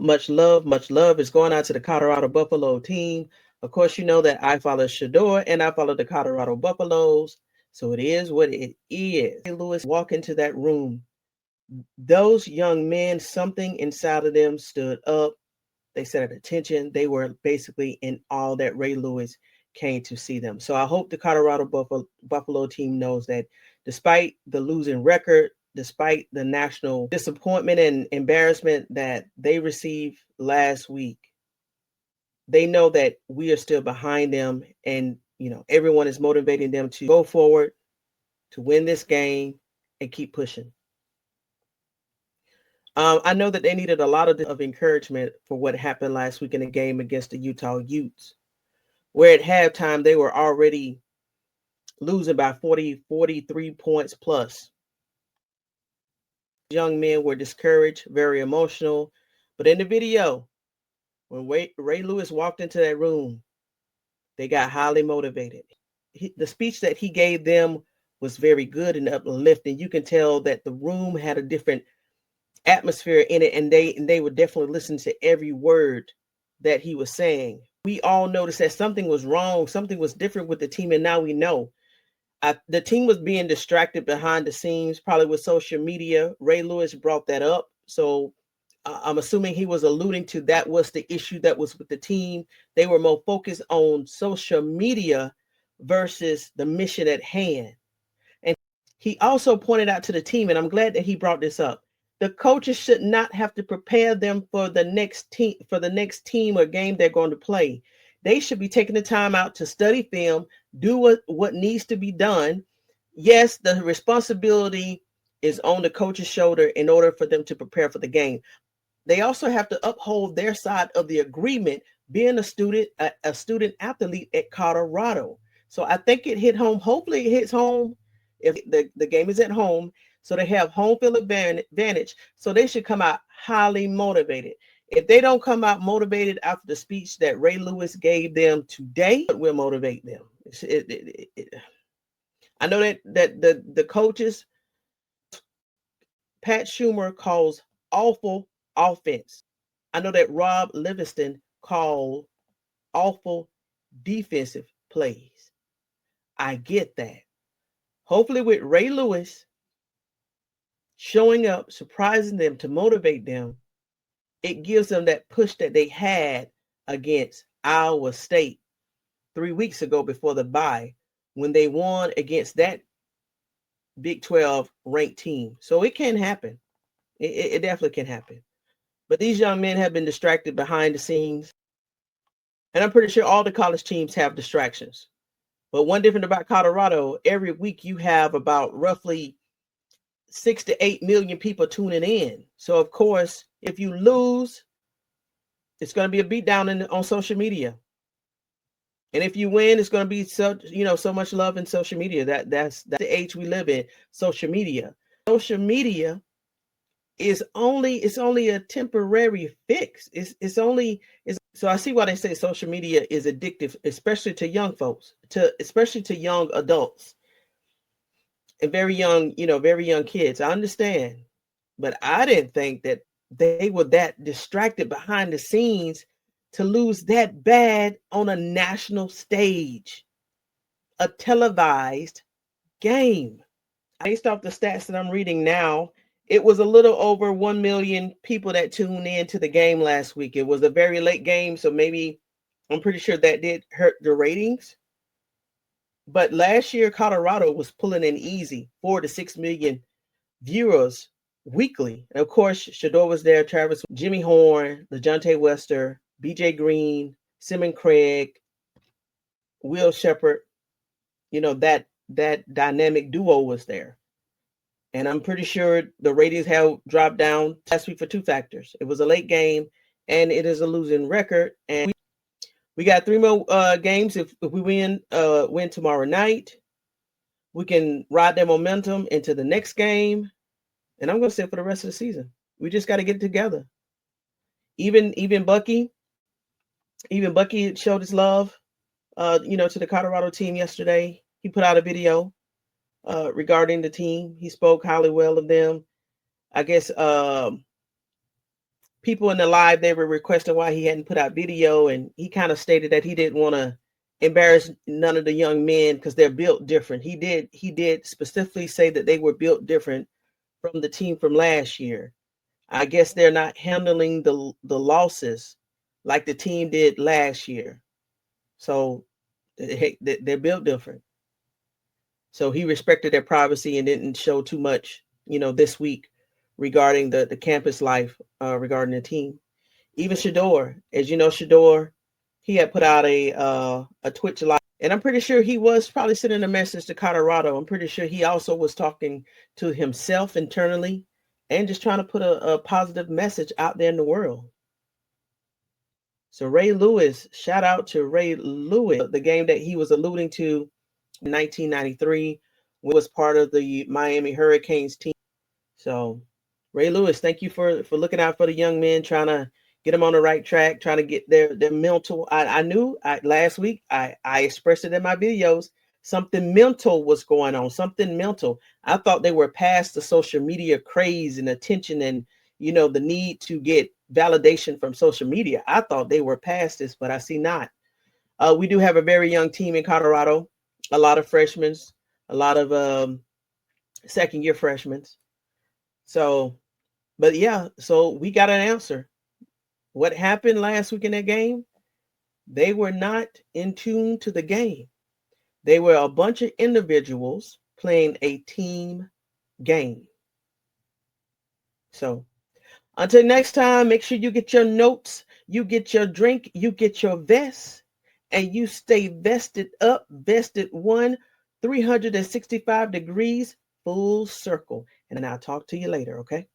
Much love is going out to the Colorado Buffalo team. Of course, you know that I follow Shedeur and I follow the Colorado Buffaloes. So it is what it is. Ray Lewis walked into that room. Those young men, something inside of them stood up. They set at attention. They were basically in awe that Ray Lewis came to see them. So I hope the Colorado Buffalo team knows that despite the losing record, despite the national disappointment and embarrassment that they received last week, they know that we are still behind them, and everyone is motivating them to go forward, to win this game, and keep pushing. I know that they needed a lot of encouragement for what happened last week in the game against the Utah Utes, where at halftime they were already losing by 43 points plus. Young men were discouraged, very emotional. But in the video, when Ray Lewis walked into that room, they got highly motivated. The speech that he gave them was very good and uplifting. You can tell that the room had a different atmosphere in it, and they would definitely listen to every word that he was saying. We all noticed that something was wrong, something was different with the team, and now we know. The team was being distracted behind the scenes, probably with social media. Ray Lewis brought that up, so I'm assuming he was alluding to that was the issue that was with the team. They were more focused on social media versus the mission at hand. And he also pointed out to the team, and I'm glad that he brought this up, the coaches should not have to prepare them for the next team or game they're going to play. They should be taking the time out to study film, do what needs to be done. Yes, the responsibility is on the coach's shoulder in order for them to prepare for the game. They also have to uphold their side of the agreement, being a student athlete at Colorado. So I think it hit home. Hopefully it hits home if the game is at home. So they have home field advantage. So they should come out highly motivated. If they don't come out motivated after the speech that Ray Lewis gave them today, it will motivate them. I know that the coaches, Pat Schumer calls awful offense. I know that Rob Livingston called awful defensive plays. I get that. Hopefully with Ray Lewis showing up, surprising them to motivate them, it gives them that push that they had against Iowa State 3 weeks ago before the bye, when they won against that Big 12 ranked team. So it can happen. It definitely can happen. But these young men have been distracted behind the scenes. And I'm pretty sure all the college teams have distractions. But one different about Colorado, every week you have about roughly 6 to 8 million people tuning in. So, of course, if you lose, it's going to be a beatdown on social media. And if you win, it's going to be so much love in social media. That's the age we live in, social media. Social media is only a temporary fix. So I see why they say social media is addictive, especially to young folks, especially to young adults. And very young kids. I understand. But I didn't think that they were that distracted behind the scenes to lose that bad on a national stage, a televised game. Based off the stats that I'm reading now, it was a little over 1 million people that tuned in to the game last week. It was a very late game, so maybe I'm pretty sure that did hurt the ratings. But last year, Colorado was pulling in easy 4 to 6 million viewers weekly. And of course, Shedeur was there, Travis, Jimmy Horn, LeJontay Wester, BJ Green, Simon Craig, Will Shepherd. That dynamic duo was there. And I'm pretty sure the ratings have dropped down last week for two factors. It was a late game, and it is a losing record. And we got 3 more games. If we win tomorrow night, we can ride that momentum into the next game. And I'm going to say for the rest of the season, we just got to get it together. Even Bucky showed his love, to the Colorado team yesterday. He put out a video regarding the team. He spoke highly well of them. I guess people in the live, they were requesting why he hadn't put out video, and he kind of stated that he didn't want to embarrass none of the young men because they're built different. He did specifically say that they were built different from the team from last year. I guess they're not handling the losses like the team did last year. So they're built different. So he respected their privacy and didn't show too much, this week regarding the campus life, regarding the team. Even Shedeur, as you know, Shedeur, he had put out a Twitch live, and I'm pretty sure he was probably sending a message to Colorado. I'm pretty sure he also was talking to himself internally and just trying to put a positive message out there in the world. So Ray Lewis, shout out to Ray Lewis, the game that he was alluding to in 1993, was part of the Miami Hurricanes team. So Ray Lewis, thank you for looking out for the young men, trying to get them on the right track, trying to get their mental. I knew last week, I expressed it in my videos, something mental was going on, something mental. I thought they were past the social media craze and attention and, the need to get validation from social media. I thought they were past this, but I see not. We do have a very young team in Colorado, a lot of freshmen, a lot of second-year freshmen. So, but yeah, so we got an answer. What happened last week in that game? They were not in tune to the game. They were a bunch of individuals playing a team game. So until next time, make sure you get your notes, you get your drink, you get your vest, and you stay vested up, vested 365 degrees, full circle. And I'll talk to you later, okay?